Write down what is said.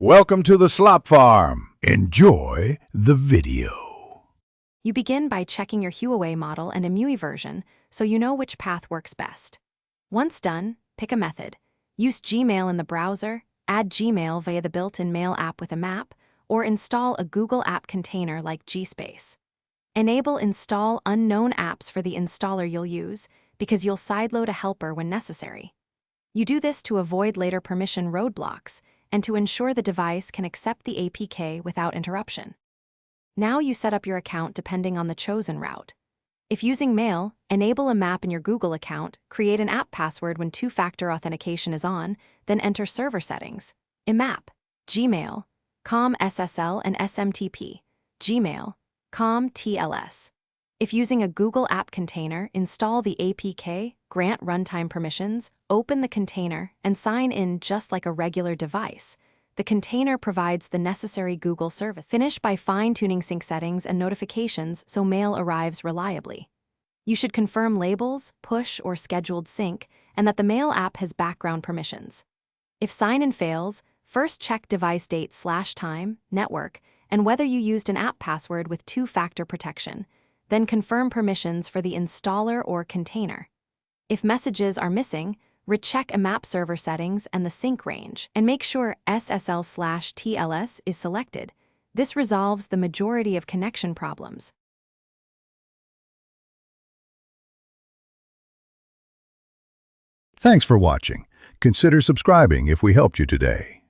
Welcome to the Slop Farm. Enjoy the video. You begin by checking your Huawei model and MIUI version so you know which path works best. Once done, pick a method. Use Gmail in the browser, add Gmail via the built-in Mail app with a map, or install a Google app container like Gspace. Enable Install Unknown Apps for the installer you'll use because you'll sideload a helper when necessary. You do this to avoid later permission roadblocks and to ensure the device can accept the APK without interruption. Now you set up your account depending on the chosen route. If using Mail, enable a map in your Google account, create an app password when two-factor authentication is on, then enter server settings, IMAP, Gmail, COM SSL and SMTP, Gmail, COM TLS. If using a Google app container, install the APK, grant runtime permissions, open the container, and sign in just like a regular device. The container provides the necessary Google service. Finish by fine-tuning sync settings and notifications so mail arrives reliably. You should confirm labels, push, or scheduled sync, and that the Mail app has background permissions. If sign-in fails, first check device date/time, network, and whether you used an app password with two-factor protection. Then confirm permissions for the installer or container. If messages are missing, recheck IMAP server settings and the sync range, and make sure SSL/TLS is selected. This resolves the majority of connection problems. Thanks for watching. Consider subscribing if we helped you today.